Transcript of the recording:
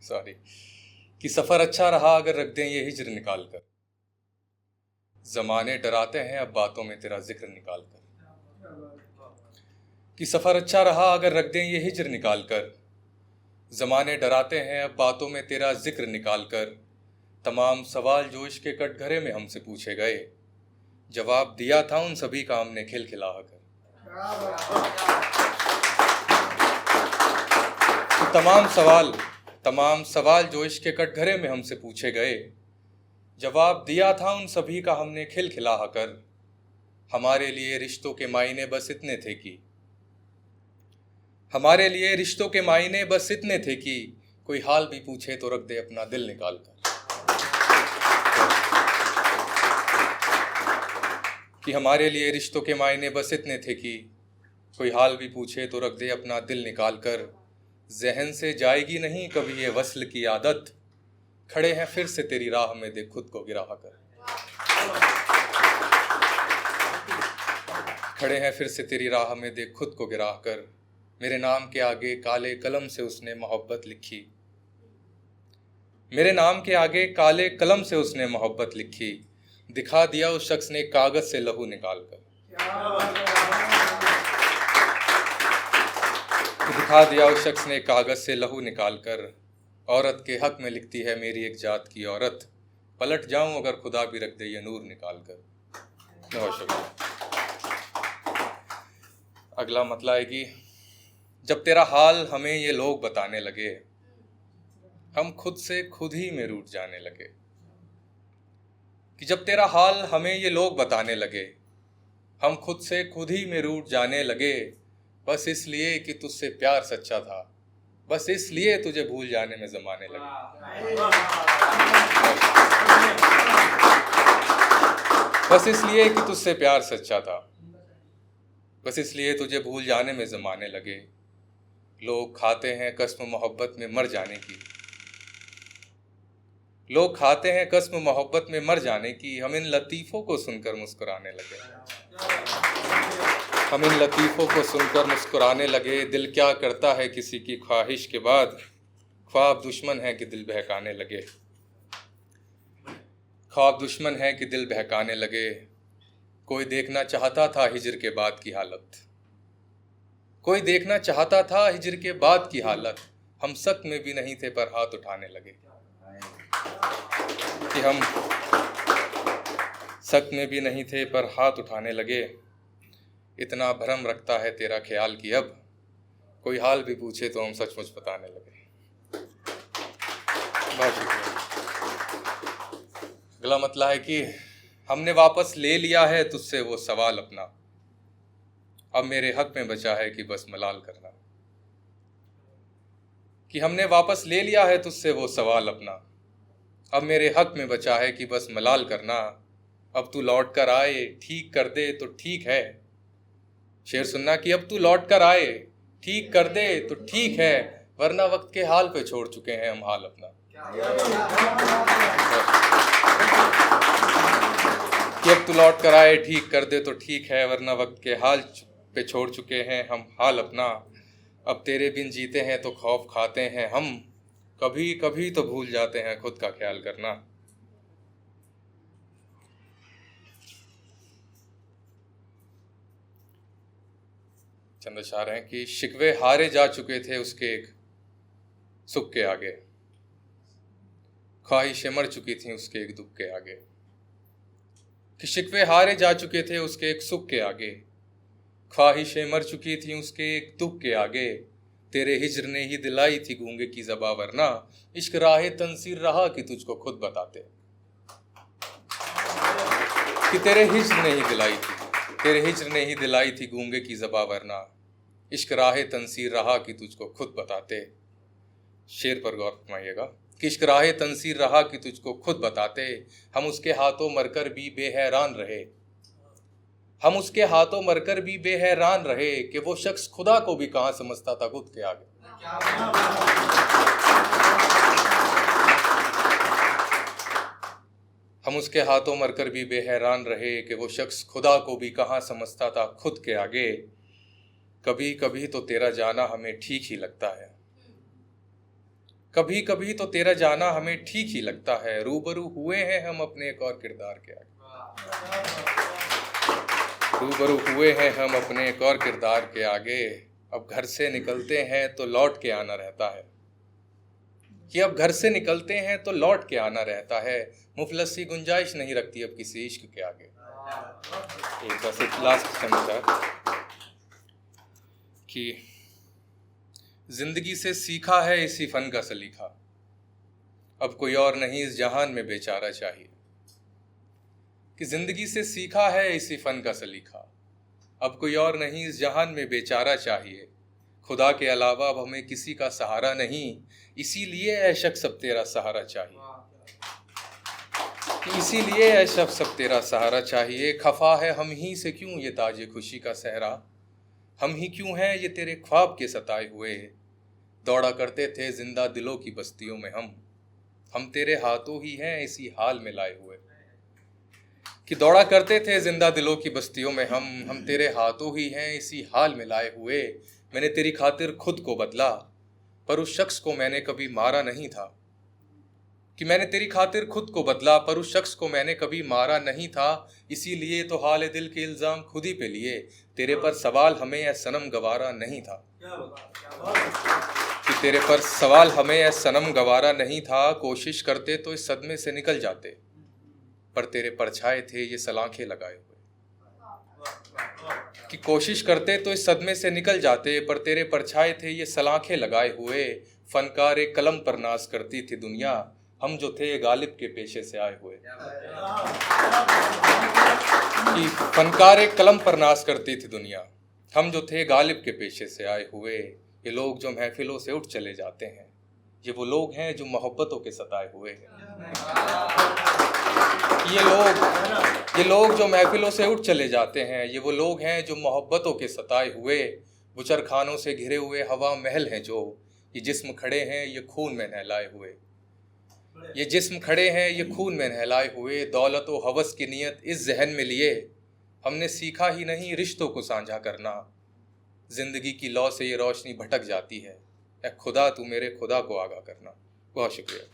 Sorry, कि सफ़र अच्छा रहा अगर रख दें ये हिज्र निकाल कर। ज़माने डराते हैं अब बातों में तेरा जिक्र निकाल कर। कि सफ़र अच्छा रहा अगर रख दें ये हिज्र निकाल कर। ज़माने डराते हैं अब बातों में तेरा जिक्र निकाल कर। तमाम सवाल जो इश्क़ के कटघरे में हमसे पूछे गए, जवाब दिया था उन सभी का हमने खिलखिला कर। तमाम सवाल जो इश्क़ के कटघरे में हमसे पूछे गए, जवाब दिया था उन सभी का हमने खिलखिला कर। हमारे लिए रिश्तों के मायने बस इतने थे कि कोई हाल भी पूछे तो रख दे अपना दिल निकाल कर। कि हमारे लिए रिश्तों के मायने बस इतने थे कि कोई हाल भी पूछे तो रख दे अपना दिल निकाल कर। ज़हन से जाएगी नहीं कभी ये वस्ल की आदत, खड़े हैं फिर से तेरी राह में देख खुद को गिरा कर। खड़े हैं फिर से तेरी राह में देख खुद को गिरा कर। मेरे नाम के आगे काले कलम से उसने मोहब्बत लिखी। मेरे नाम के आगे काले कलम से उसने मोहब्बत लिखी। दिखा दिया उस शख्स ने कागज से लहू निकाल कर। दिखा दिया उस शख्स ने कागज से लहू निकाल कर। औरत के हक में लिखती है मेरी एक जात की औरत, पलट जाऊं अगर खुदा भी रख दे ये नूर निकाल कर। बहुत शुक्रिया। अगला मतला है कि जब तेरा हाल हमें ये लोग बताने लगे, हम खुद से खुद ही में रूठ जाने लगे। कि जब तेरा हाल हमें ये लोग बताने लगे, हम खुद से खुद ही में रूठ जाने लगे। बस इसलिए कि तुझसे प्यार सच्चा था, बस इसलिए तुझे भूल जाने में ज़माने लगे। बस इसलिए कि तुझसे प्यार सच्चा था, बस इसलिए तुझे भूल जाने में ज़माने लगे। लोग खाते हैं कसम मोहब्बत में मर जाने की, लोग खाते हैं कसम मोहब्बत में मर जाने की। हम इन लतीफ़ों को सुनकर मुस्कुराने लगे। हम इन लतीफ़ों को सुनकर मुस्कुराने लगे। दिल क्या करता है किसी की ख्वाहिश के बाद, ख्वाब दुश्मन है कि दिल बहकाने लगे। ख्वाब दुश्मन है कि दिल बहकाने लगे। कोई देखना चाहता था हिज्र के बाद की हालत, कोई देखना चाहता था हिज्र के बाद की हालत। हम शक में भी नहीं थे पर हाथ उठाने लगे। कि हम शक में भी नहीं थे पर हाथ उठाने लगे। इतना भरम रखता है तेरा ख्याल कि अब कोई हाल भी पूछे तो हम सचमुच बताने लगे। बहुत शुक्रिया। अगला मतला है कि हमने वापस ले लिया है तुझसे वो सवाल अपना, अब मेरे हक में बचा है कि बस मलाल करना। कि हमने वापस ले लिया है तुझसे वो सवाल अपना, अब मेरे हक में बचा है कि बस मलाल करना। अब तू लौट कर आए ठीक कर दे तो ठीक है। शेर सुनना कि अब तू लौट कर आए ठीक कर दे तो ठीक है, वरना वक्त के हाल पे छोड़ चुके हैं हम हाल अपना। कि अब तू लौट कर आए ठीक कर दे तो ठीक है, वरना वक्त के हाल पे छोड़ चुके हैं हम हाल अपना। अब तेरे बिन जीते हैं तो खौफ खाते हैं हम, कभी कभी तो भूल जाते हैं खुद का ख्याल करना। चंद अशार हैं कि शिकवे हारे जा चुके थे उसके एक सुख के आगे, ख्वाहिशें मर चुकी थी उसके एक दुख के आगे। कि शिकवे हारे जा चुके थे उसके एक सुख के आगे, ख्वाहिशें मर चुकी थी उसके एक दुख के आगे। तेरे हिज्र ने ही दिलाई थी गूंगे की ज़बां, वरना इश्क राहे तंसीर रहा कि तुझको खुद बताते। कि तेरे हिज्र ने ही दिलाई थी, तेरे हिज्र ने ही दिलाई थी गूंगे की ज़बां, वरना इश्क राहे तंसीर रहा कि तुझको खुद बताते। शेर पर गौर फरमाइएगा कि इश्क राहे तंसीर रहा कि तुझको खुद बताते। हम उसके हाथों मरकर भी बेहैरान रहे, हम उसके हाथों मरकर भी बेहैरान रहे, कि वो शख्स खुदा को भी कहाँ समझता था खुद के आगे। हम उसके हाथों मरकर भी बेहैरान रहे, कि वो शख्स खुदा को भी कहाँ समझता था खुद के आगे। कभी कभी तो तेरा जाना हमें ठीक ही लगता है, कभी कभी तो तेरा जाना हमें ठीक ही लगता है, रूबरू हुए हैं हम अपने एक और किरदार के आगे। रूबरू हुए हैं हम अपने एक और किरदार के आगे। अब घर से निकलते हैं तो लौट के आना रहता है, कि अब घर से निकलते हैं तो लौट के आना रहता है। मुफलस सी गुंजाइश नहीं रखती अब किसी इश्क के आगे। एक बस एक लास्ट समाचार कि जिंदगी से सीखा है इसी फन का सलीखा, अब कोई और नहीं इस जहान में बेचारा चाहिए। कि जिंदगी से सीखा है इसी फन का सलीखा, अब कोई और नहीं इस जहान में बेचारा चाहिए। खुदा के अलावा अब हमें किसी का सहारा नहीं, इसीलिए ऐ शख्स अब तेरा सहारा चाहिए। इसीलिए ऐ शख्स अब तेरा सहारा चाहिए। खफा है हम ही से क्यों ये ताजे खुशी का सहरा, हम ही क्यों हैं ये तेरे ख्वाब के सताए हुए। दौड़ा करते थे जिंदा दिलों की बस्तियों में हम तेरे हाथों ही हैं इसी हाल में लाए हुए। कि दौड़ा करते थे जिंदा दिलों की बस्तियों में हम तेरे हाथों ही हैं इसी हाल में लाए हुए। मैंने तेरी खातिर खुद को बदला पर उस शख्स को मैंने कभी मारा नहीं था। कि मैंने तेरी खातिर खुद को बदला पर उस शख्स को मैंने कभी मारा नहीं था। इसीलिए तो हाल दिल के इल्जाम खुद ही पे लिए, तेरे पर सवाल हमें ऐ सनम गवारा नहीं था। कि तेरे पर सवाल हमें ऐ सनम गवारा नहीं था। कोशिश करते तो इस सदमे से निकल जाते, पर तेरे परछाए थे ये सलाखें लगाए हुए। कि कोशिश करते तो इस सदमे से निकल जाते, पर तेरे परछाए थे ये सलाखें लगाए हुए। फनकार एक कलम पर नाज करती थी दुनिया, हम जो थे गालिब के पेशे से आए हुए। कि फनकार एक कलम पर नाज करती थी दुनिया, हम जो थे गालिब के पेशे से आए हुए। ये लोग जो महफिलों से उठ चले जाते हैं, ये वो लोग हैं जो मोहब्बतों के सताए हुए हैं। ये लोग जो महफिलों से उठ चले जाते हैं, ये वो लोग हैं जो मोहब्बतों के सताए हुए। बुचर खानों से घिरे हुए हवा महल हैं जो, ये जिस्म खड़े हैं ये खून में नहलाए हुए। ये जिस्म खड़े हैं ये खून में नहलाए हुए। दौलत व हवस की नीयत इस जहन में लिए, हमने सीखा ही नहीं रिश्तों को साझा करना। जिंदगी की लौ से ये रोशनी भटक जाती है, ए खुदा तू मेरे खुदा को आगाह करना। बहुत शुक्रिया।